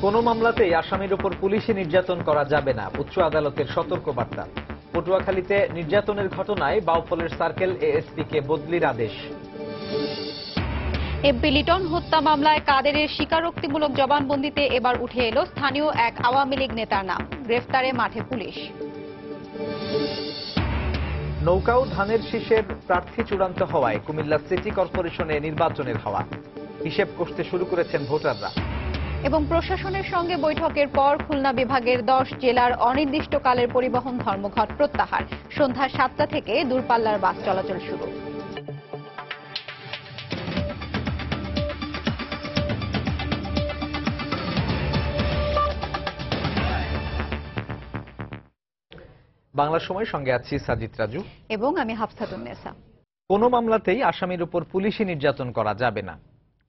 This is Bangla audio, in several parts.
কোনো মামলাতেই আসামির উপর পুলিশি নির্যাতন করা যাবে না, উচ্চ আদালতের সতর্কবার্তা। পটুয়াখালীতে নির্যাতনের ঘটনায় বাউফলের সার্কেল এএসপিকে বদলির আদেশ। এমপি লিটন হত্যা মামলায় কাদেরের স্বীকারোক্তিমূলক জবানবন্দিতে এবার উঠে এলো স্থানীয় এক আওয়ামী লীগ নেতার নাম। গ্রেফতারে মাঠে পুলিশ। নৌকাও ধানের শীষের প্রার্থী চূড়ান্ত হওয়ায় কুমিল্লা সিটি কর্পোরেশনে নির্বাচনের হাওয়া। হিসেব কষতে শুরু করেছেন ভোটাররা। এবং প্রশাসনের সঙ্গে বৈঠকের পর খুলনা বিভাগের 10 জেলার অনির্দিষ্টকালের পরিবহন ধর্মঘট প্রত্যাহার। সন্ধ্যা 7টা থেকে দূরপাল্লার বাস চলাচল শুরু। বাংলা সময় সঙ্গে আছি সাজিদ রাজু এবং আমি হাফসাতুন্নেসা। কোনো মামলাতেই আসামির উপর পুলিশি নির্যাতন করা যাবে না।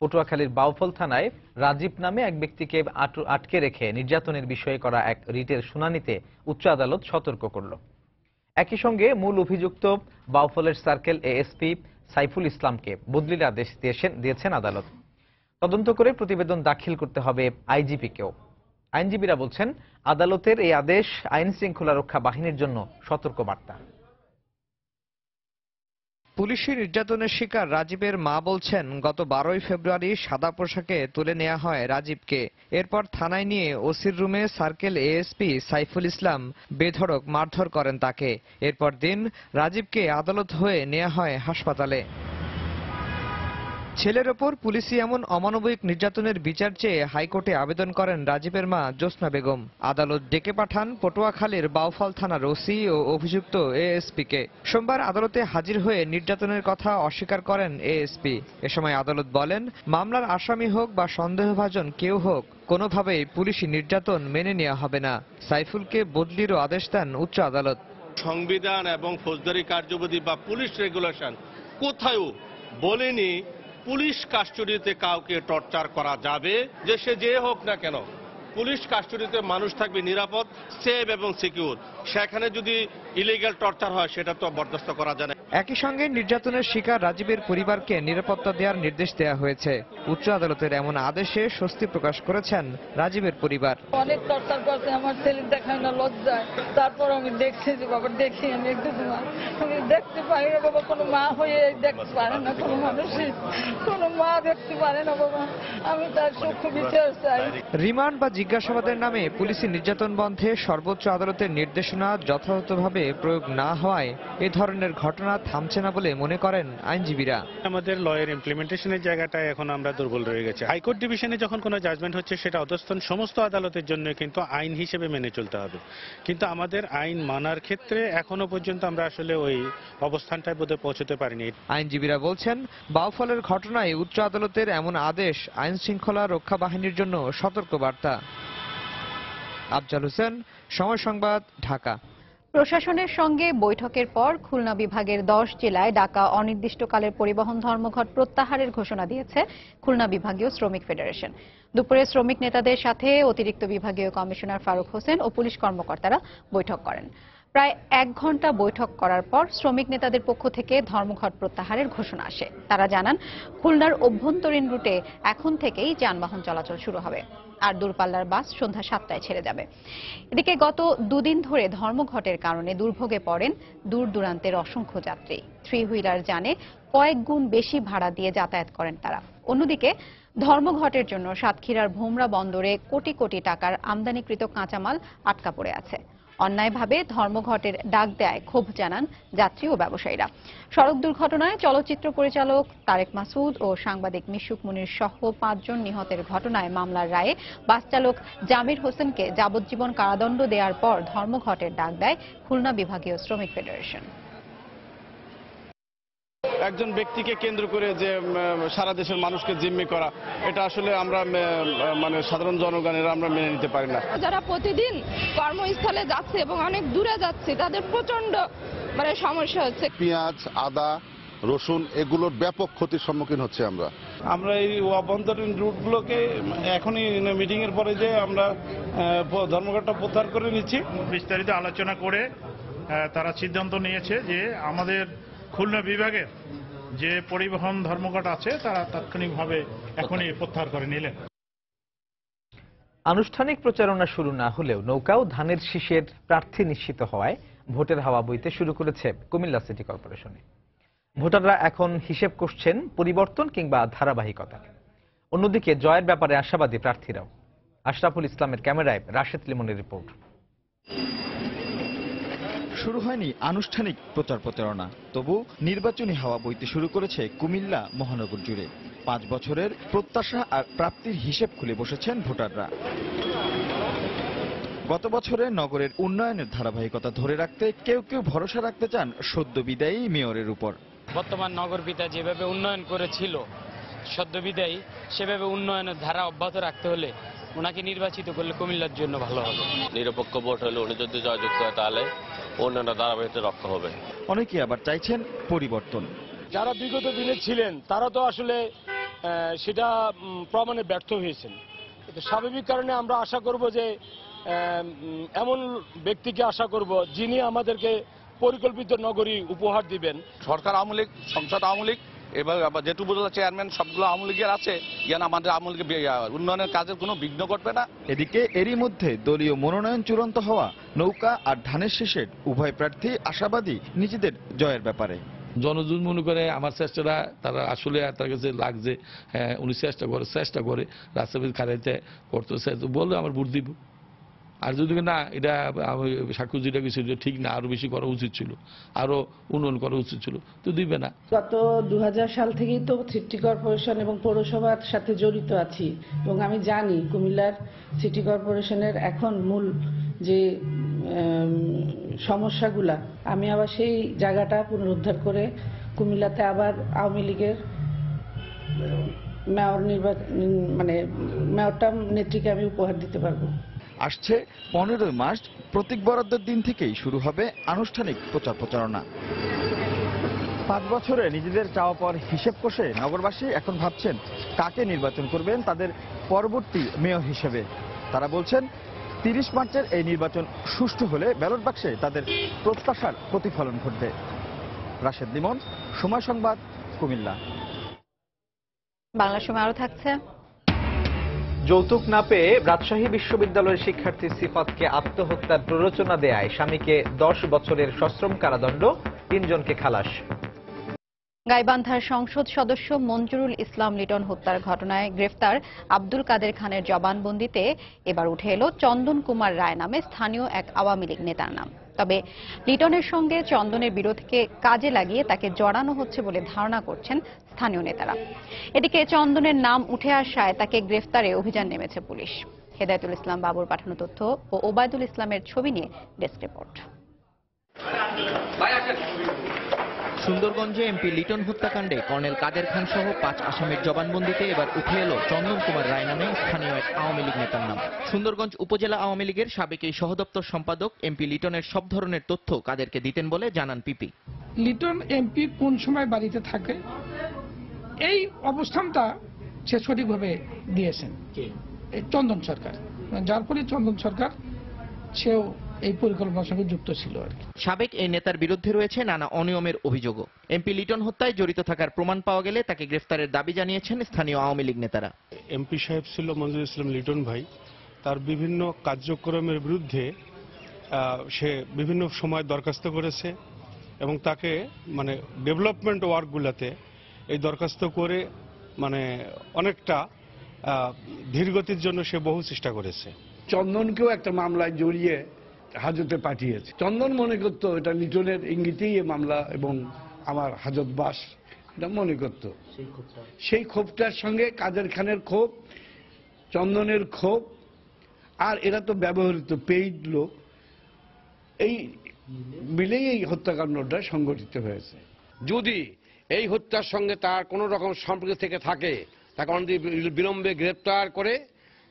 পটুয়াখালীর বাউফল থানায় রাজীব নামে এক ব্যক্তিকে আটকে রেখে নির্যাতনের বিষয়ে করা এক রিটের শুনানিতে উচ্চ আদালত সতর্ক করল। একই সঙ্গে মূল অভিযুক্ত বাউফলের সার্কেল এএসপি সাইফুল ইসলামকে বদলির আদেশ দিয়েছেন আদালত। তদন্ত করে প্রতিবেদন দাখিল করতে হবে আইজিপিকেও। আইনজীবীরা বলছেন, আদালতের এই আদেশ আইন শৃঙ্খলা রক্ষা বাহিনীর জন্য সতর্কবার্তা। পুলিশি নির্যাতনের শিকার রাজীবের মা বলছেন, গত 12ই ফেব্রুয়ারি সাদা পোশাকে তুলে নেওয়া হয় রাজীবকে। এরপর থানায় নিয়ে ওসির রুমে সার্কেল এএসপি সাইফুল ইসলাম বেধড়ক মারধর করেন তাকে। এরপর দিন রাজীবকে আদালত হয়ে নেওয়া হয় হাসপাতালে। ছেলের ওপর পুলিশি এমন অমানবিক নির্যাতনের বিচার চেয়ে হাইকোর্টে আবেদন করেন রাজীবের মা জ্যোৎস্না বেগম। আদালত ডেকে পাঠান পটুয়াখালীর বাউফল থানার ওসি ও অভিযুক্ত এএসপিকে। সোমবার আদালতে হাজির হয়ে নির্যাতনের কথা অস্বীকার করেন এএসপি। এ সময় আদালত বলেন, মামলার আসামি হোক বা সন্দেহভাজন কেউ হোক, কোনোভাবেই পুলিশি নির্যাতন মেনে নেওয়া হবে না। সাইফুলকে বদলিরও আদেশ দেন উচ্চ আদালত। সংবিধান এবং ফৌজদারি কার্যবিধি বা পুলিশ রেগুলেশন কোথাও বলেনি পুলিশ কাস্টডিতে কাউকে টর্চার করা যাবে, যে সে যে হোক না কেন। পুলিশ কাস্টডিতে মানুষ থাকবে নিরাপদ, সেফ এবং সিকিউর। সেখানে যদি ইলিগ্যাল টর্চার হয় সেটা তো বরদাস্ত করা যায় না। একই সঙ্গে নির্যাতনের শিকার রাজীবের পরিবারকে নিরাপত্তা দেওয়ার নির্দেশ দেওয়া হয়েছে। উচ্চ আদালতের এমন আদেশে স্বস্তি প্রকাশ করেছেন রাজীবের পরিবার। অনেক টর্চার করছে আমার ছেলে, দেখায় না লজ্জায়। তারপর আমি দেখছি যে বাবা, দেখি আমি একটু আমি দেখতে পাই না বাবা, কোনো মা হয়ে দেখতে পারে না, কোনো মানুষই কোনো মা দেখতে পারে না বাবা। আমি তার সূক্ষ্ম বিচার চাই। রিমান্ড বা জিজ্ঞাসাবাদের নামে পুলিশি নির্যাতন বন্ধে সর্বোচ্চ আদালতের নির্দেশনা যথাযথভাবে প্রয়োগ না হওয়ায় এ ধরনের ঘটনা থামছে না বলে মনে করেন আইনজীবীরা। আমাদের লয়ের ইমপ্লিমেন্টেশনের জায়গাটায় এখন আমরা দুর্বল রয়ে গেছে। হাইকোর্ট ডিভিশনে যখন কোনো জাজমেন্ট হচ্ছে সেটা অধস্তন সমস্ত আদালতের জন্য কিন্তু আইন হিসেবে মেনে চলতে হবে, কিন্তু আমাদের আইন মানার ক্ষেত্রে এখনো পর্যন্ত আমরা আসলে ওই অবস্থানটায় বোধহয় পৌঁছতে পারিনি। আইনজীবীরা বলছেন, বাউফলের ঘটনায় উচ্চ আদালতের এমন আদেশ আইন শৃঙ্খলা রক্ষা বাহিনীর জন্য সতর্কবার্তা। আফজাল হোসেন, সময় সংবাদ, ঢাকা। প্রশাসনের সঙ্গে বৈঠকের পর খুলনা বিভাগের 10 জেলায় ডাকা অনির্দিষ্টকালের পরিবহন ধর্মঘট প্রত্যাহারের ঘোষণা দিয়েছে খুলনা বিভাগীয় শ্রমিক ফেডারেশন। দুপুরে শ্রমিক নেতাদের সাথে অতিরিক্ত বিভাগীয় কমিশনার ফারুক হোসেন ও পুলিশ কর্মকর্তারা বৈঠক করেন। প্রায় 1 ঘণ্টা বৈঠক করার পর শ্রমিক নেতাদের পক্ষ থেকে ধর্মঘট প্রত্যাহারের ঘোষণা আসে। তারা জানান, খুলনার অভ্যন্তরীণ রুটে এখন থেকেই যানবাহন চলাচল শুরু হবে, আর দূরপাল্লার বাস সন্ধ্যা 7টায় ছেড়ে যাবে। এদিকে গত 2 দিন ধরে ধর্মঘটের কারণে দুর্ভোগে পড়েন দূর দূরান্তের অসংখ্য যাত্রী। 3 হুইলার যানে কয়েক গুণ বেশি ভাড়া দিয়ে যাতায়াত করেন তারা। অন্যদিকে ধর্মঘটের জন্য সাতক্ষীরার ভোমরা বন্দরে কোটি কোটি টাকার আমদানিকৃত কাঁচামাল আটকা পড়ে আছে। অন্যায়ভাবে ধর্মঘটের ডাক দেয় ক্ষোভ জানান যাত্রী ও ব্যবসায়ীরা। সড়ক দুর্ঘটনায় চলচ্চিত্র পরিচালক তারেক মাসুদ ও সাংবাদিক মিশুক মুনির সহ 5 জন নিহতের ঘটনায় মামলার রায়ে বাস চালক জামির হোসেনকে যাবজ্জীবন কারাদণ্ড দেওয়ার পর ধর্মঘটের ডাক দেয় খুলনা বিভাগীয় শ্রমিক ফেডারেশন। একজন ব্যক্তিকে কেন্দ্র করে যে সারা দেশের মানুষকে জিম্মি করা, এটা আসলে আমরা মানে সাধারণ জনগণের আমরা মেনে নিতে পারি না। যারা প্রতিদিন কর্মস্থলে যাচ্ছে এবং অনেক দূরে যাচ্ছে, তাদের প্রচন্ড সমস্যা হচ্ছে। পেঁয়াজ, আদা, রসুন এগুলোর ব্যাপক ক্ষতির সম্মুখীন হচ্ছে। আমরা এই অভ্যন্তরীণ রুটগুলোকে এখনই মিটিং এর পরে যে আমরা ধর্মঘটটা প্রত্যাহার করে নিচ্ছি। বিস্তারিত আলোচনা করে তারা সিদ্ধান্ত নিয়েছে যে আমাদের খুলনা বিভাগের যে পরিবহন ধর্মঘট আছে তারা তাৎক্ষণিকভাবে এখনই প্রত্যাহার করে নিলেন। আনুষ্ঠানিক প্রচারণা শুরু না হলেও নৌকা ও ধানের শীষের প্রার্থী নিশ্চিত হওয়ায় ভোটের হাওয়া বইতে শুরু করেছে কুমিল্লা সিটি কর্পোরেশনে। ভোটাররা এখন হিসেব করছেন পরিবর্তন কিংবা ধারাবাহিকতা। অন্যদিকে জয়ের ব্যাপারে আশাবাদী প্রার্থীরাও। আশরাফুল ইসলামের ক্যামেরায় রাশেদ লিমনের রিপোর্ট। শুরু হয়নি আনুষ্ঠানিক প্রচারণা, তবু নির্বাচনী হাওয়া বইতে শুরু করেছে কুমিল্লা মহানগর জুড়ে। 5 বছরের প্রত্যাশা আর প্রাপ্তির হিসেব খুলে বসেছেন ভোটাররা। গত বছরে নগরের উন্নয়নের ধারাবাহিকতা ধরে রাখতে কেউ কেউ ভরসা রাখতে চান সদ্য বিদায়ী মেয়রের উপর। বর্তমান নগরপিতা যেভাবে উন্নয়ন করেছিল সদ্য বিদায়ী, সেভাবে উন্নয়নের ধারা অব্যাহত রাখতে হলে ওনাকে নির্বাচিত করলে কুমিল্লার জন্য ভালো হবে। নিরপেক্ষ ভোট হলে উনি যদি জয়যুক্ত হয় তাহলে অন্যান্য ধারাবাহিকতা রক্ষা হবে। অনেকে আবার চাইছেন পরিবর্তন। যারা বিগত দিনে ছিলেন তারা তো আসলে সেটা প্রমাণে ব্যর্থ হয়েছেন। স্বাভাবিক কারণে আমরা আশা করব যে এমন ব্যক্তিকে আশা করব যিনি আমাদেরকে পরিকল্পিত নগরী উপহার দিবেন। সরকার আওয়ামী লীগ, সংসদ আওয়ামী লীগ, এবার যেটুকু চেয়ারম্যান সবগুলো আওয়ামী লীগের আছে, যেন আমাদের আওয়ামী লীগের উন্নয়নের কাজের কোনো বিঘ্ন ঘটবে না। এদিকে এরই মধ্যে দলীয় মনোনয়ন চূড়ান্ত হওয়া নৌকা আর ধানের শীষের উভয় প্রার্থী আশাবাদী নিজেদের জয়ের ব্যাপারে। জনজন মনে করে আমার চেষ্টাটা তারা আসলে তার কাছে লাগছে, হ্যাঁ উনি চেষ্টা করে রাস্তায় খারাইতে করতেছে, বললে আমার ভোট দিব। আর যদি না এটা সাক্ষ্য যেটা কিছু ঠিক না, আরো বেশি করা উচিত ছিল, আরো উন্নয়ন করা উচিত ছিল, তো দিবে না। গত 2000 সাল থেকেই তো সিটি কর্পোরেশন এবং পৌরসভার সাথে জড়িত আছি এবং আমি জানি কুমিল্লার সিটি কর্পোরেশনের এখন মূল যে সমস্যাগুলা, আমি আবার সেই জায়গাটা পুনরুদ্ধার করে কুমিল্লাতে আবার আওয়ামী লীগের মেয়র মেয়রটা নেত্রীকে আমি উপহার দিতে পারবো। আসছে 15 মার্চ প্রতীক বরাদ্দের দিন থেকেই শুরু হবে আনুষ্ঠানিক প্রচারণা। 5 বছরে নিজেদের চাওয়া পাওয়ার হিসেব কষে নগরবাসী এখন ভাবছেন কাকে নির্বাচন করবেন তাদের পরবর্তী মেয়র হিসেবে। তারা বলছেন 30 মার্চের এই নির্বাচন সুষ্ঠু হলে ব্যালট বাক্সে তাদের প্রত্যাশার প্রতিফলন ঘটবে। রাশেদ লিমন, সময় সংবাদ, কুমিল্লা। বাংলা সময় আরো থাকছে। যৌতুক না পেয়ে রাজশাহী বিশ্ববিদ্যালয়ের শিক্ষার্থী সিফাতকে আত্মহত্যার প্ররোচনা দেয়ায় স্বামীকে 10 বছরের সশ্রম কারাদণ্ড, 3 জনকে খালাস। গাইবান্ধার সংসদ সদস্য মঞ্জুরুল ইসলাম লিটন হত্যার ঘটনায় গ্রেফতার আব্দুল কাদের খানের জবানবন্দিতে এবার উঠে এলো চন্দন কুমার রায় নামে স্থানীয় এক আওয়ামী লীগ নেতার নাম। তবে লিটনের সঙ্গে চন্দনের বিরোধকে কাজে লাগিয়ে তাকে জড়ানো হচ্ছে বলে ধারণা করছেন স্থানীয় নেতারা। এদিকে চন্দনের নাম উঠে আসায় তাকে গ্রেফতারে অভিযান নেমেছে পুলিশ। হেদায়েতুল ইসলাম বাবুর পাঠানো তথ্য ও ওবায়দুল ইসলামের ছবি নিয়ে ডেস্ক রিপোর্ট। সুন্দরগঞ্জে এমপি লিটন হত্যাকাণ্ডে কর্নেল কাদের খান সহ 5 আসামির জবানবন্দিতে এবার উঠে এলো চন্দন কুমার রায় নামে স্থানীয় এক আওয়ামী লীগ নেতার নাম। সুন্দরগঞ্জ উপজেলা আওয়ামী লীগের সাবেক এই সহদপ্তর সম্পাদক এমপি লিটনের সব ধরনের তথ্য কাদেরকে দিতেন বলে জানান পিপি। লিটন এমপি কোন সময় বাড়িতে থাকে এই অবস্থানটা সে সঠিকভাবে দিয়েছেন চন্দন সরকার, যার ফলে চন্দন সরকার সেও এই পরিকল্পনার সঙ্গে যুক্ত ছিল আর কি। সাবেক এই নেতার বিরুদ্ধে রয়েছে নানা অনিয়মের অভিযোগও। এমপি লিটন হত্যায় জড়িত থাকার প্রমাণ পাওয়া গেলে তাকে গ্রেফতারের দাবি জানিয়েছেন স্থানীয় আওয়ামী লীগ নেতারা। এমপি সাহেব ছিল মঞ্জুরুল ইসলাম লিটন ভাই, তার বিভিন্ন কার্যক্রমের বিরুদ্ধে সে বিভিন্ন সময় দরখাস্ত করেছে এবং তাকে ডেভেলপমেন্ট ওয়ার্কগুলোতে এই দরখাস্ত করে অনেকটা ধীরগতির জন্য সে বহু চেষ্টা করেছে। চন্দনকেও একটা মামলায় জড়িয়ে হাজতে পাঠিয়েছে। চন্দন মনে করতো এটা লিটনের ইঙ্গিতেই এই মামলা এবং আমার হাজতবাস এটা মনে করতো। সেই ক্ষোভটার সঙ্গে কাদের খানের ক্ষোভ, চন্দনের ক্ষোভ, আর এরা তো ব্যবহৃত পেইড লোক, এই মিলেই এই হত্যাকাণ্ডটা সংঘটিত হয়েছে। যদি এই হত্যার সঙ্গে তার কোনো রকম সম্পর্ক থেকে থাকে তাকে বিলম্বে গ্রেপ্তার করে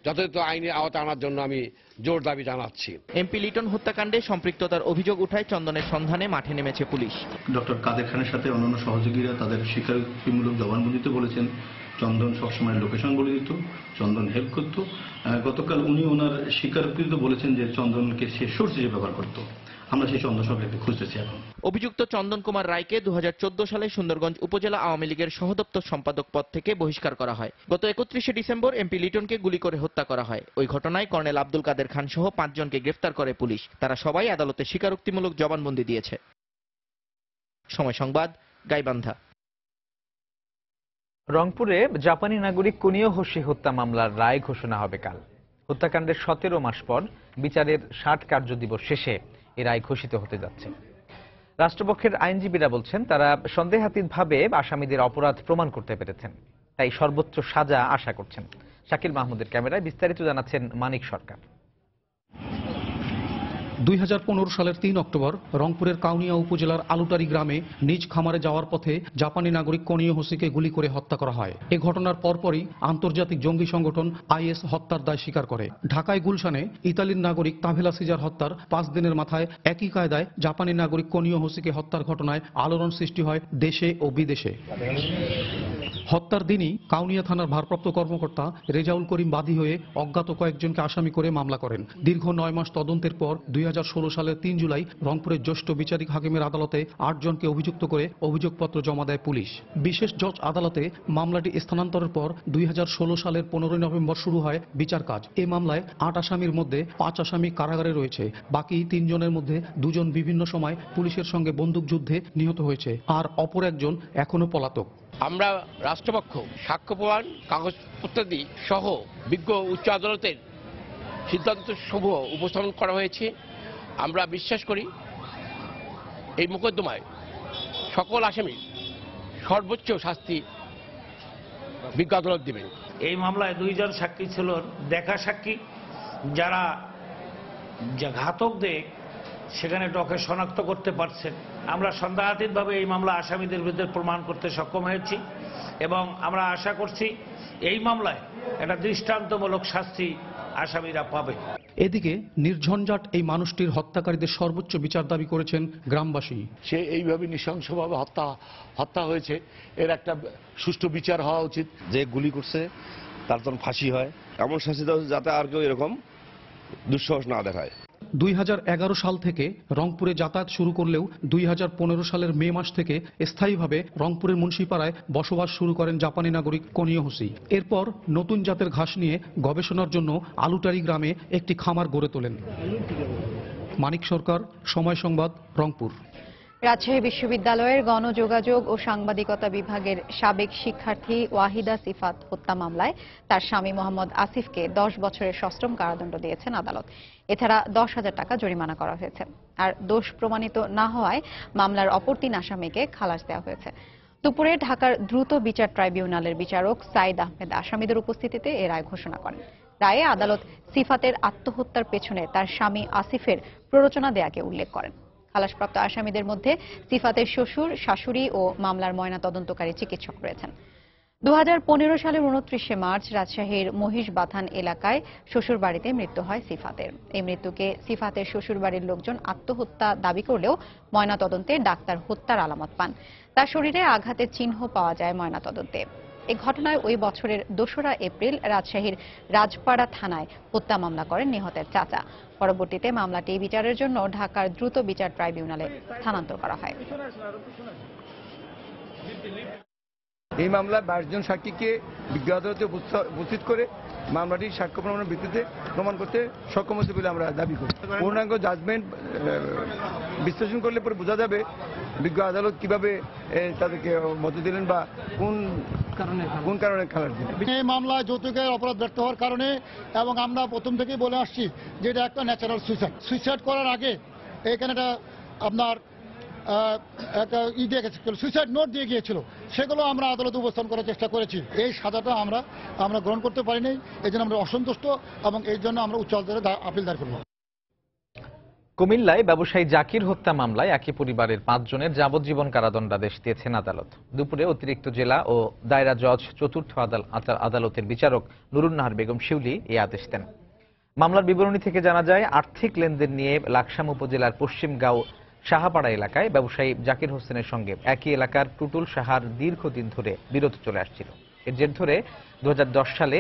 যথাযথ আইনে আওতায় আনার জন্য আমি জোর দাবি জানাচ্ছি। এমপি লিটন হত্যাকাণ্ডে সম্পৃক্ততার অভিযোগ উঠায় চন্দনের সন্ধানে মাঠে নেমেছে পুলিশ। ডক্টর কাদের খানের সাথে অন্যান্য সহযোগীরা তাদের স্বীকারোক্তিমূলক জবানবন্দিতে বলেছেন চন্দন সবসময় লোকেশন বলে দিত, চন্দন হেল্প করত। গতকাল উনি ওনার স্বীকারোক্তিতে বলেছেন যে চন্দনকে সে সোর্স হিসেবে ব্যবহার করত। আমরা সেই চন্দন সরকারকে খুঁজতেছি এখন। অভিযুক্ত চন্দন কুমার রায়কে 2014 সালে সুন্দরগঞ্জ উপজেলা আওয়ামী লীগের সহদপ্তর সম্পাদক পদ থেকে বহিষ্কার করা হয়। গত 31 ডিসেম্বর এমপি লিটনকে গুলি করে হত্যা করা হয়। ওই ঘটনায় কর্নেল আব্দুল কাদের খান সহ 5 জনকে গ্রেফতার করে পুলিশ। তারা সবাই আদালতে স্বীকারোক্তিমূলক জবানবন্দি দিয়েছে। সময় সংবাদ, গাইবান্ধা। রংপুরে জাপানি নাগরিক কুনিও হোশি হত্যা মামলার রায় ঘোষণা হবে কাল। হত্যাকাণ্ডের 17 মাস পর বিচারের 60 কার্যদিবস শেষে এই রায় ঘোষিত হতে যাচ্ছে। রাষ্ট্রপক্ষের আইনজীবীরা বলছেন, তারা সন্দেহাতীতভাবে আসামিদের অপরাধ প্রমাণ করতে পেরেছেন, তাই সর্বোচ্চ সাজা আশা করছেন। শাকিল মাহমুদের ক্যামেরায় বিস্তারিত জানাচ্ছেন মানিক সরকার। 2015 সালের 3 অক্টোবর রংপুরের কাউনিয়া উপজেলার আলুটারি গ্রামে নিজ খামারে যাওয়ার পথে জাপানি নাগরিক কুনিও হোশিকে গুলি করে হত্যা করা হয়। এই ঘটনার পরপরই আন্তর্জাতিক জঙ্গি সংগঠন আইএস হত্যার দায় স্বীকার করে। ঢাকায় গুলশানে ইতালির নাগরিক তাভেলা সিজার হত্যার 5 দিনের মাথায় একই কায়দায় জাপানি নাগরিক কুনিও হোশিকে হত্যার ঘটনায় আলোড়ন সৃষ্টি হয় দেশে ও বিদেশে। হত্যার দিনই কাউনিয়া থানার ভারপ্রাপ্ত কর্মকর্তা রেজাউল করিম বাদী হয়ে অজ্ঞাত কয়েকজনকে আসামি করে মামলা করেন। দীর্ঘ 9 মাস তদন্তের পর 2016 সালের 3 জুলাই রংপুরের জ্যেষ্ঠ বিচারিক হাকিমের আদালতে 8 জনকে অভিযুক্ত করে অভিযোগপত্র জমা দেয় পুলিশ। বিশেষ জজ আদালতে মামলাটি স্থানান্তরের পর 2016 সালের 15 নভেম্বর শুরু হয় বিচার কাজ। এই মামলায় 8 আসামির মধ্যে 5 আসামি কারাগারে রয়েছে। বাকি 3 জনের মধ্যে 2 জন বিভিন্ন সময় পুলিশের সঙ্গে বন্দুকযুদ্ধে নিহত হয়েছে, আর অপর একজন এখনো পলাতক। আমরা রাষ্ট্রপক্ষ সাক্ষ্য প্রমাণ কাগজ ইত্যাদি সহ বিজ্ঞ উচ্চ আদালতের সিদ্ধান্ত সমূহ উপস্থাপন করা হয়েছে। আমরা বিশ্বাস করি এই মোকদ্দমায় সকল আসামি সর্বোচ্চ শাস্তি বিজ্ঞ আদালত দেবেন। এই মামলায় 2 জন সাক্ষী ছিল দেখা সাক্ষী, যারা ঘাতকদের সেখানে ডকে শনাক্ত করতে পারছেন। আমরা সন্দেহাতীতভাবে এই মামলা আসামিদের বিরুদ্ধে প্রমাণ করতে সক্ষম হয়েছি এবং আমরা আশা করছি এই মামলায় একটা দৃষ্টান্তমূলক শাস্তি আসামিরা পাবে। এদিকে নির্ঝঞ্ঝাট এই মানুষটির হত্যাকারীদের সর্বোচ্চ বিচার দাবি করেছেন গ্রামবাসী। সে এইভাবে নৃশংসভাবে হত্যা হয়েছে, এর একটা সুষ্ঠু বিচার হওয়া উচিত। যে গুলি করছে তার জন্য ফাঁসি হয়, এমন শাস্তি দেওয়া যাতে আর কেউ এরকম দুঃসাহস না দেখায়। 2011 সাল থেকে রংপুরে যাতায়াত শুরু করলেও 2015 সালের মে মাস থেকে স্থায়ীভাবে রংপুরের মুন্সিপাড়ায় বসবাস শুরু করেন জাপানি নাগরিক কুনিও হোশি। এরপর নতুন জাতের ঘাস নিয়ে গবেষণার জন্য আলুটারি গ্রামে একটি খামার গড়ে তোলেন। মানিক সরকার, সময় সংবাদ, রংপুর। রাজশাহী বিশ্ববিদ্যালয়ের গণযোগাযোগ ও সাংবাদিকতা বিভাগের সাবেক শিক্ষার্থী ওয়াহিদা সিফাত হত্যা মামলায় তার স্বামী মোহাম্মদ আসিফকে 10 বছরের সশ্রম কারাদণ্ড দিয়েছেন আদালত। এছাড়া 10,000 টাকা জরিমানা করা হয়েছে। আর দোষ প্রমাণিত না হওয়ায় মামলার অপর 3 আসামিকে খালাস দেওয়া হয়েছে। দুপুরে ঢাকার দ্রুত বিচার ট্রাইব্যুনালের বিচারক সাইদ আহমেদ আসামিদের উপস্থিতিতে এ রায় ঘোষণা করেন। রায়ে আদালত সিফাতের আত্মহত্যার পেছনে তার স্বামী আসিফের প্ররোচনা দেয়াকে উল্লেখ করেন। খালাসপ্রাপ্ত আসামিদের মধ্যে সিফাতের শ্বশুর, শাশুড়ি ও মামলার ময়নাতদন্তকারী চিকিৎসক রয়েছেন। 2015 সালের 29 মার্চ রাজশাহীর মহিষবাথান এলাকায় শ্বশুর বাড়িতে মৃত্যু হয় সিফাতের। এই মৃত্যুকে সিফাতের শ্বশুর বাড়ির লোকজন আত্মহত্যা দাবি করলেও ময়নাতদন্তে ডাক্তার হত্যার আলামত পান। তার শরীরে আঘাতের চিহ্ন পাওয়া যায় ময়নাতদন্তে। এই ঘটনায় ওই বছরের 2রা এপ্রিল রাজশাহীর রাজপাড়া থানায় হত্যা মামলা করেন নিহতের চাচা। পরবর্তীতে মামলাটি বিচারের জন্য ঢাকার দ্রুত বিচার ট্রাইব্যুনালে স্থানান্তর করা হয়। এই মামলায় 22 জন সাক্ষীকে বিজ্ঞ আদালতে উপস্থিত করে মামলাটি সাক্ষ্য প্রমাণের ভিত্তিতে প্রমাণ করতে সক্ষম হয়েছে বলে আমরা দাবি করি। পূর্ণাঙ্গ জাজমেন্ট বিশ্লেষণ করলে পরে বোঝা যাবে বিজ্ঞ আদালত কিভাবে তাদেরকে মত দিলেন বা কোন কারণে খালাস দিলেন। এই মামলায় যৌতুকের অপরাধ ব্যর্থ হওয়ার কারণে, এবং আমরা প্রথম থেকেই বলে আসছি যে এটা একটা ন্যাচারাল সুইসাইড করার আগে এখানে একটা আপনার একটা সুইসাইড নোট দিয়ে গিয়েছিল, সেগুলো আমরা আদালতে উপস্থাপন করার চেষ্টা করেছি। এই সাজাটা আমরা গ্রহণ করতে পারিনি, এই জন্য আমরা অসন্তুষ্ট এবং এই জন্য আমরা উচ্চ আদালতে আপিল দায়ের করব। কুমিল্লায় ব্যবসায়ী জাকির হত্যা মামলায় একই পরিবারের 5 জনের যাবজ্জীবন কারাদণ্ডাদেশ দিয়েছেন আদালত। দুপুরে অতিরিক্ত জেলা ও দায়রা জজ চতুর্থ আদালতের বিচারক নুরুন্নাহার বেগম শিউলি এই আদেশ দেন। মামলার বিবরণী থেকে জানা যায়, আর্থিক লেনদেন নিয়ে লাকসাম উপজেলার পশ্চিমগাঁও সাহাপাড়া এলাকায় ব্যবসায়ী জাকির হোসেনের সঙ্গে একই এলাকার টুটুল সাহার দীর্ঘদিন ধরে বিরোধ চলে আসছিল। এর জের ধরে 2010 সালে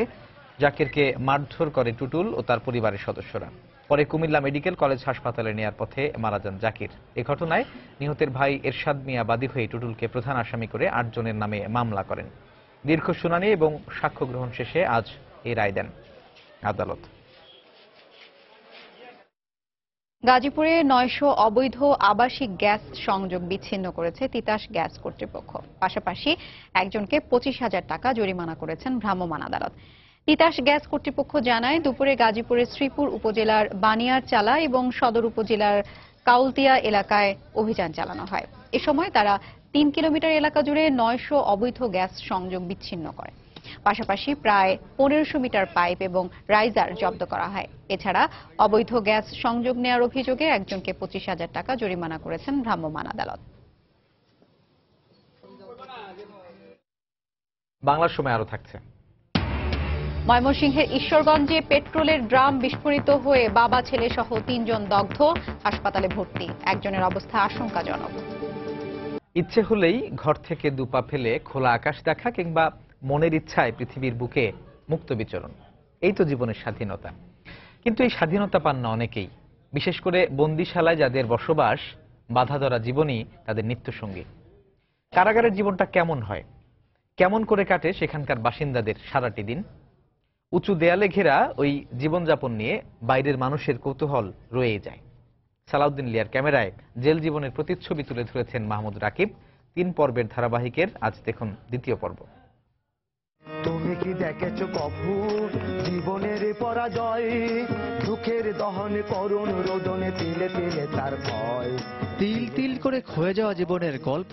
জাকিরকে মারধর করে টুটুল ও তার পরিবারের সদস্যরা। পরে কুমিল্লা মেডিকেল কলেজ হাসপাতালে নেয়ার পথে মারা যান জাকির। এ ঘটনায় নিহতের ভাই এরশাদ মিয়া বাদী হয়ে টুটুলকে প্রধান আসামি করে ৮ জনের নামে মামলা করেন। দীর্ঘ শুনানি এবং সাক্ষ্য গ্রহণ শেষে আজ এই রায় দেন আদালত। গাজীপুরে ৯০০ অবৈধ আবাসিক গ্যাস সংযোগ বিচ্ছিন্ন করেছে তিতাস গ্যাস কর্তৃপক্ষ। পাশাপাশি একজনকে ২৫,০০০ টাকা জরিমানা করেছেন ভ্রাম্যমাণ আদালত। তিতাস গ্যাস কর্তৃপক্ষ জানায়, দুপুরে গাজীপুরের শ্রীপুর উপজেলার বানিয়ারচালা এবং সদর উপজেলার কাউলতিয়া এলাকায় অভিযান চালানো হয়। এ সময় তারা ৩ কিলোমিটার এলাকা জুড়ে ৯০০ অবৈধ গ্যাস সংযোগ বিচ্ছিন্ন করে। পাশাপাশি প্রায় ১৫০০ মিটার পাইপ এবং রাইজার জব্দ করা হয়। এছাড়া অবৈধ গ্যাস সংযোগ নেওয়ার অভিযোগে একজনকে ২৫,০০০ টাকা জরিমানা করেছেন ভ্রাম্যমাণ আদালত। বাংলার সময় আরো থাকছে। ময়মনসিংহের ঈশ্বরগঞ্জে পেট্রোলের ড্রাম বিস্ফোরিত হয়ে বাবা ছেলে সহ ৩ জন দগ্ধ, হাসপাতালে ভর্তি। একজনের অবস্থা আশঙ্কাজনক। ইচ্ছে হলেই ঘর থেকে দুপা ফেলে খোলা আকাশ দেখা কিংবা মনের ইচ্ছায় পৃথিবীর বুকে মুক্ত বিচরণ, এই তো জীবনের স্বাধীনতা। কিন্তু এই স্বাধীনতা পান না অনেকেই। বিশেষ করে বন্দিশালায় যাদের বসবাস, বাধা ধরা জীবনই তাদের নিত্যসঙ্গী। কারাগারের জীবনটা কেমন হয়, কেমন করে কাটে সেখানকার বাসিন্দাদের সারাটি দিন? উঁচু দেয়ালে ঘেরা ওই জীবনযাপন নিয়ে বাইরের মানুষের কৌতূহল রয়ে যায়। সালাউদ্দিন লিয়ার ক্যামেরায় জেল জীবনের প্রতিচ্ছবি তুলে ধরেছেন মাহমুদ রাকিব। ৩ পর্বের ধারাবাহিকের আজ দেখুন দ্বিতীয় পর্ব। তুমি কি দেখেছো কভু জীবনের পরাজয়, দুঃখের দহন করুণ রোদনে তিলে তিলে তার ভয়। তিল তিল করে ক্ষয়ে যাওয়া জীবনের গল্প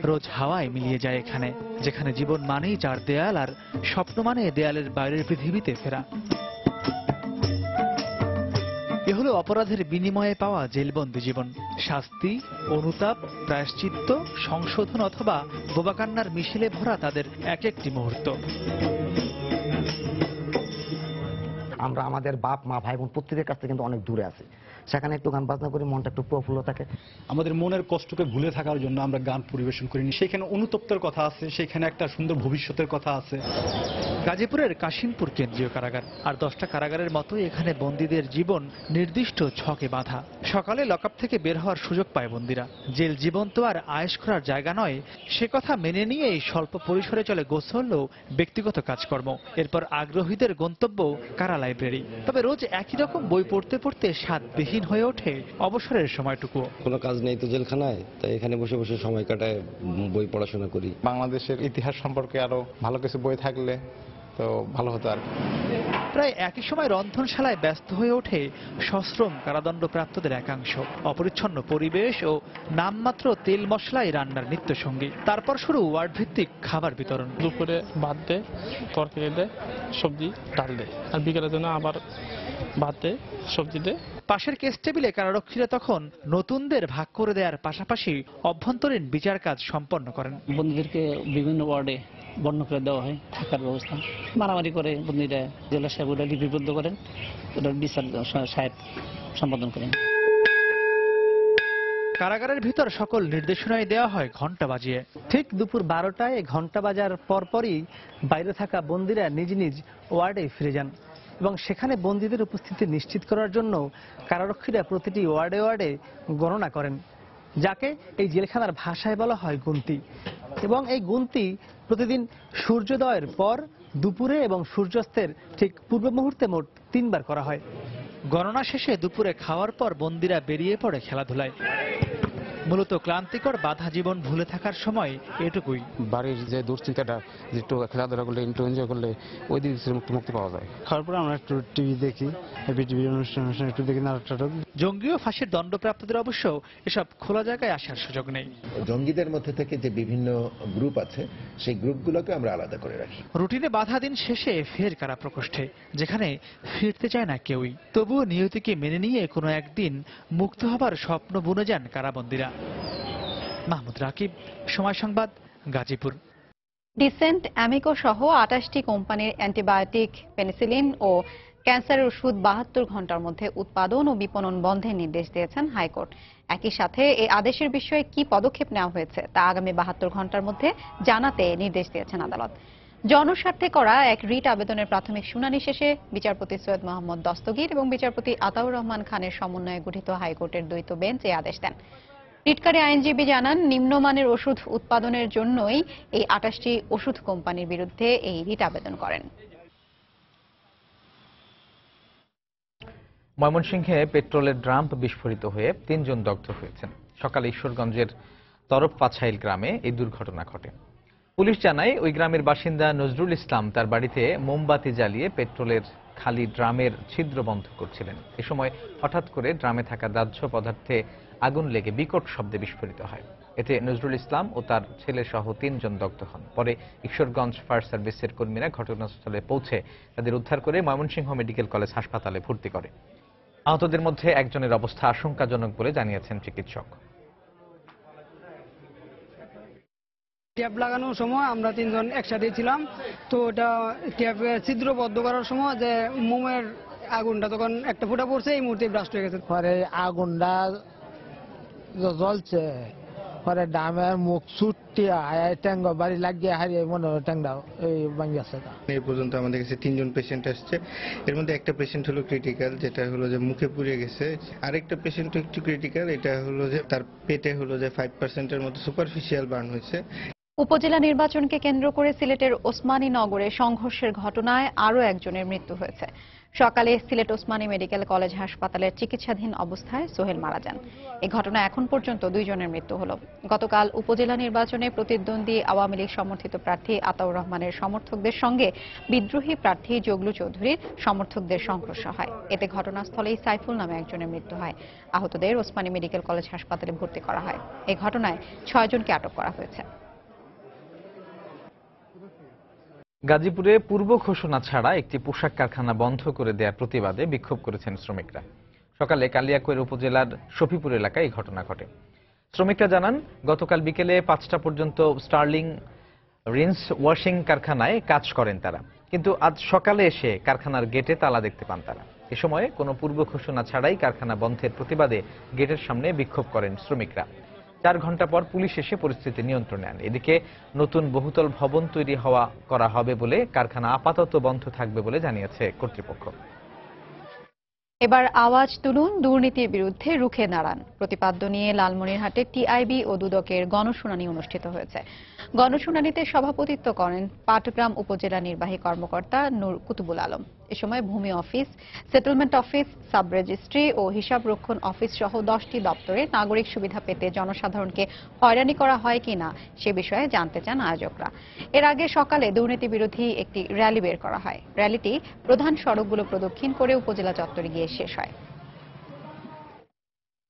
রোজ হাওয়ায় মিলিয়ে যায় এখানে, যেখানে জীবন মানেই ৪ দেয়াল আর স্বপ্ন মানে দেয়ালের বাইরের পৃথিবীতে ফেরা। এ হলো অপরাধের বিনিময়ে পাওয়া জেলবন্দি জীবন। শাস্তি, অনুতাপ, প্রায়শ্চিত্ত, সংশোধন অথবা বোবাকান্নার মিশেলে ভরা তাদের এক একটি মুহূর্ত। আমরা আমাদের বাপ মা ভাই বোন প্রত্যেকের কাছ থেকে কিন্তু অনেক দূরে আছি, সেখানে একটু গান বাজনা করি, মনটা একটু প্রফুল্ল থাকে। আমাদের মনের কষ্টকে ভুলে থাকার জন্য আমরা গান পরিবেশন করিনি। সেখানে অনুতপ্তের কথা আছে, সেখানে একটা সুন্দর ভবিষ্যতের কথা আছে। গাজীপুরের কাশিমপুর কেন্দ্রীয় কারাগার আর 10টা কারাগারের মতোই এখানে বন্দীদের জীবন নির্দিষ্ট ছকে বাঁধা। সকালে লকআপ থেকে বের হওয়ার সুযোগ পায় বন্দীরা। জেল জীবন তো আর আয়েশ করার জায়গা নয়, সে কথা মেনে নিয়েই স্বল্প পরিসরে চলে গোসল ও ব্যক্তিগত কাজকর্ম। এরপর আগ্রহীদের গন্তব্য কারা লাইব্রেরি। তবে রোজ একই রকম বই পড়তে পড়তে স্বাদবিহীন হয়ে ওঠে অবসরের সময়টুকু। কোনো কাজ নেই তো জেলখানায়, তাই এখানে বসে বসে সময় কাটায়, বই পড়াশোনা করি। বাংলাদেশের ইতিহাস সম্পর্কে আরো ভালো কিছু বই থাকলে তো ভালো হতো আর। প্রায় একই সময় রন্ধনশালায় ব্যস্ত হয়ে ওঠে সশ্রম কারাদণ্ডপ্রাপ্তদের একাংশ। অপরিচ্ছন্ন পরিবেশ ও নামমাত্র তেল মশলাই রান্নার নিত্যসঙ্গী। তারপর শুরু ওয়ার্ড ভিত্তিক খাবার বিতরণ। দুপুরে ভাত দে, তরকারি দে, সবজি ডাল দে, আর বিকেলের জন্য আবার ভাত দে, সবজি দে। পাশের কেস টেবিলে কারারক্ষীরা তখন নতুনদের ভাগ করে দেওয়ার পাশাপাশি অভ্যন্তরীণ বিচার কাজ সম্পন্ন করেন। বন্দীদেরকে বিভিন্ন ওয়ার্ডে বর্ণ করে দেওয়া হয় থাকার ব্যবস্থা। মারামারি করে বন্দীরা জেলা সাহেব ওটা লিপিবদ্ধ করেন, ওটার বিচার সাহেব সম্পাদন করেন। কারাগারের ভিতর সকল নির্দেশনাই দেওয়া হয় ঘন্টা বাজিয়ে। ঠিক দুপুর 12টায় ঘন্টা বাজার পরপরই বাইরে থাকা বন্দীরা নিজ নিজ ওয়ার্ডে ফিরে যান এবং সেখানে বন্দীদের উপস্থিতি নিশ্চিত করার জন্য কারারক্ষীরা প্রতিটি ওয়ার্ডে ওয়ার্ডে গণনা করেন, যাকে এই জেলখানার ভাষায় বলা হয় গুনতি। এবং এই গুনতি প্রতিদিন সূর্যোদয়ের পর, দুপুরে এবং সূর্যাস্তের ঠিক পূর্ব মুহূর্তে মোট 3 বার করা হয়। গণনা শেষে দুপুরে খাওয়ার পর বন্দীরা বেরিয়ে পড়ে খেলাধুলায়। মূলত ক্লান্তিকর বাধা জীবন ভুলে থাকার সময় এটুকুই। বাড়ির যে দুশ্চিন্তাটা, যে একটু খেলাধুলা করলে, একটু এনজয় করলে ওই দিক থেকে মুক্তি পাওয়া যায়। খাওয়ার পর আমরা একটু টিভি দেখি, টিভি অনুষ্ঠান একটু দেখি, নাটক। জঙ্গি ও ফাঁসির দণ্ডপ্রাপ্তদের অবশ্য এসব খোলা জায়গায় আসার সুযোগ নেই। জঙ্গিদের মধ্যে থেকে যে বিভিন্ন গ্রুপ আছে, সেই গ্রুপগুলোকে আমরা আলাদা করে রাখি। রুটিনে বাধা দিন শেষে ফের কারা প্রকোষ্ঠে, যেখানে ফিরতে চায় না কেউই। তবুও নিয়তিকে মেনে নিয়ে কোনো একদিন মুক্ত হবার স্বপ্ন বুনে যান কারাবন্দীরা। মাহমুদ রাকিব, সময় সংবাদ, গাজীপুর। ডিসেন্ট, অ্যামিকো সহ 28টি কোম্পানির অ্যান্টিবায়োটিক, পেনিসিলিন ও ক্যান্সারের ওষুধ 72 ঘন্টার মধ্যে উৎপাদন ও বিপণন বন্ধের নির্দেশ দিয়েছেন হাইকোর্ট। একই সাথে এই আদেশের বিষয়ে কি পদক্ষেপ নেওয়া হয়েছে তা আগামী 72 ঘন্টার মধ্যে জানাতে নির্দেশ দিয়েছেন আদালত। জনস্বার্থে করা এক রিট আবেদনের প্রাথমিক শুনানি শেষে বিচারপতি সৈয়দ মোহাম্মদ দস্তগীর এবং বিচারপতি আতাউর রহমান খানের সমন্বয়ে গঠিত হাইকোর্টের দ্বৈত বেঞ্চ এই আদেশ দেন। রিটকারী আইনজীবী জানান, নিম্নমানের ওষুধ উৎপাদনের জন্যই এই 28টি ওষুধ কোম্পানির বিরুদ্ধে এই রিট আবেদন করেন। ময়মনসিংহে পেট্রোলের ড্রাম বিস্ফোরিত হয়ে 3 জন দগ্ধ হয়েছেন। সকালে ঈশ্বরগঞ্জের তরফপাছাইল গ্রামে এই দুর্ঘটনা ঘটে। পুলিশ জানায়, ওই গ্রামের বাসিন্দা নজরুল ইসলাম তার বাড়িতে মোমবাতি জ্বালিয়ে পেট্রোলের খালি ড্রামের ছিদ্র বন্ধ করছিলেন। এ সময় হঠাৎ করে ড্রামে থাকা দাহ্য পদার্থে আগুন লেগে বিকট শব্দে বিস্ফোরিত হয়। এতে নজরুল ইসলাম ও তার ছেলে সহ 3 জন দগ্ধ হন। পরে ঈশ্বরগঞ্জ ফায়ার সার্ভিসের কর্মীরা ঘটনাস্থলে পৌঁছে তাদের উদ্ধার করে ময়মনসিংহ মেডিকেল কলেজ হাসপাতালে ভর্তি করে। আহতদের মধ্যে একজনের অবস্থা আশঙ্কাজনক বলে জানিয়েছেন চিকিৎসক। ট্যাপ লাগানোর সময় আমরা 3 জন একসাথে ছিলাম, তো ওটা ট্যাপ ছিদ্র বদ্ধ করার সময় যে মোমের আগুনটা তখন একটা ফুটা পড়ছে, এই মুহূর্তে ব্লাস্ট হয়ে গেছে। পরে আগুনটা জ্বলছে, পরে ডামের মুখ ছুটিয়া ট্যাঙ্গ বাড়ি লাগিয়ে হারিয়ে মনে হয় ট্যাংটা এই ভাঙি আছে। এই পর্যন্ত আমাদের কাছে 3 জন পেশেন্ট আসছে। এর মধ্যে একটা পেশেন্ট হলো ক্রিটিক্যাল, যেটা হলো যে মুখে পুড়ে গেছে। আরেকটা পেশেন্ট একটু ক্রিটিক্যাল, এটা হলো যে তার পেটে হলো যে 5%-এর মতো সুপারফিশিয়াল বার্ন হয়েছে। উপজেলা নির্বাচনকে কেন্দ্র করে সিলেটের ওসমানী নগরে সংঘর্ষের ঘটনায় আরও একজনের মৃত্যু হয়েছে। সকালে সিলেট ওসমানী মেডিকেল কলেজ হাসপাতালের চিকিৎসাধীন অবস্থায় সোহেল মারা যান। এই ঘটনা এখন পর্যন্ত 2 জনের মৃত্যু হল। গতকাল উপজেলা নির্বাচনে প্রতিদ্বন্দ্বী আওয়ামী লীগ সমর্থিত প্রার্থী আতাউর রহমানের সমর্থকদের সঙ্গে বিদ্রোহী প্রার্থী জগলু চৌধুরীর সমর্থকদের সংঘর্ষ হয়। এতে ঘটনাস্থলেই সাইফুল নামে একজনের মৃত্যু হয়। আহতদের ওসমানী মেডিকেল কলেজ হাসপাতালে ভর্তি করা হয়। এই ঘটনায় 6 জনকে আটক করা হয়েছে। গাজীপুরে পূর্ব ঘোষণা ছাড়া একটি পোশাক কারখানা বন্ধ করে দেওয়ার প্রতিবাদে বিক্ষোভ করেছেন শ্রমিকরা। সকালে কালিয়াকৈর উপজেলার শফিপুর এলাকায় এই ঘটনা ঘটে। শ্রমিকরা জানান, গতকাল বিকেলে 5টা পর্যন্ত স্টার্লিং রিন্স ওয়াশিং কারখানায় কাজ করেন তারা, কিন্তু আজ সকালে এসে কারখানার গেটে তালা দেখতে পান তারা। এ সময় কোনো পূর্ব ঘোষণা ছাড়াই কারখানা বন্ধের প্রতিবাদে গেটের সামনে বিক্ষোভ করেন শ্রমিকরা। 4 ঘন্টা পর পুলিশ এসে পরিস্থিতি নিয়ন্ত্রণে আনে। এদিকে নতুন বহুতল ভবন তৈরি করা হবে বলে কারখানা আপাতত বন্ধ থাকবে বলে জানিয়েছে কর্তৃপক্ষ। এবার আওয়াজ তুলুন, দুর্নীতির বিরুদ্ধে রুখে দাঁড়ান প্রতিপাদ্য নিয়ে লালমনিরহাটে টিআইবি ও দুদকের গণশুনানি অনুষ্ঠিত হয়েছে। গণশুনানিতে সভাপতিত্ব করেন পাটগ্রাম উপজেলা নির্বাহী কর্মকর্তা নূর কুতুবুল আলম। এ সময় ভূমি office, settlement office, sub registry ও হিসাব রক্ষণ অফিস সহ 10টি দপ্তরে নাগরিক সুবিধা পেতে জনসাধারণকে হয়রানি করা হয় কিনা সে বিষয়ে জানতে চান আয়োজকরা। এর আগে সকালে দুর্নীতি বিরোধী একটি র্যালি বের করা হয়। র্যালিটি প্রধান সড়কগুলো প্রদক্ষিণ করে উপজেলা চত্বরে গিয়ে শেষ হয়।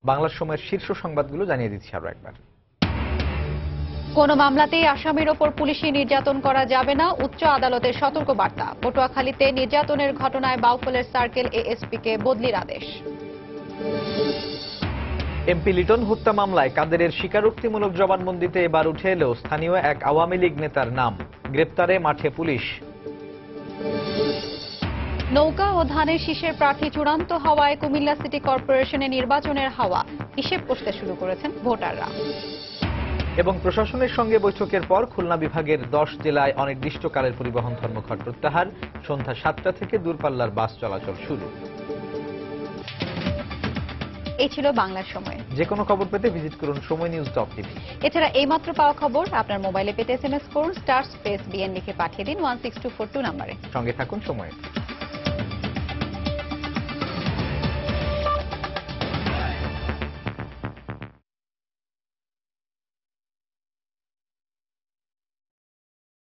বাংলার সময়ের শীর্ষ সংবাদগুলো জানিয়ে দিচ্ছি আরো একবার। কোন মামলাতেই আসামির ওপর পুলিশি নির্যাতন করা যাবে না, উচ্চ আদালতের সতর্ক বার্তা। পটুয়াখালীতে নির্যাতনের ঘটনায় বাউফলের সার্কেল এএসপিকে বদলির আদেশ। এমপি লিটন হত্যা মামলায় কাদেরের স্বীকারোক্তিমূলক জবানবন্দিতে এবার উঠে এলো স্থানীয় এক আওয়ামী লীগ নেতার নাম। গ্রেপ্তারে মাঠে পুলিশ। নৌকা ও ধানের শীষের প্রার্থী চূড়ান্ত হওয়ায় কুমিল্লা সিটি কর্পোরেশনে নির্বাচনের হাওয়া, হিসেব কষতে শুরু করেছেন ভোটাররা। এবং প্রশাসনের সঙ্গে বৈঠকের পর খুলনা বিভাগের 10 জেলায় অনির্দিষ্টকালের পরিবহন ধর্মঘট প্রত্যাহার। সন্ধ্যা 7টা থেকে দূরপাল্লার বাস চলাচল শুরু। এই ছিল বাংলার সময়। যে কোনো খবর পেতে ভিজিট করুন সময়নিউজ.tv। এছাড়া এইমাত্র পাওয়া খবর আপনার মোবাইলে পেতে SMS করুন *BN লিখে পাঠিয়ে দিন 16242 নম্বরে। সঙ্গে থাকুন সময়।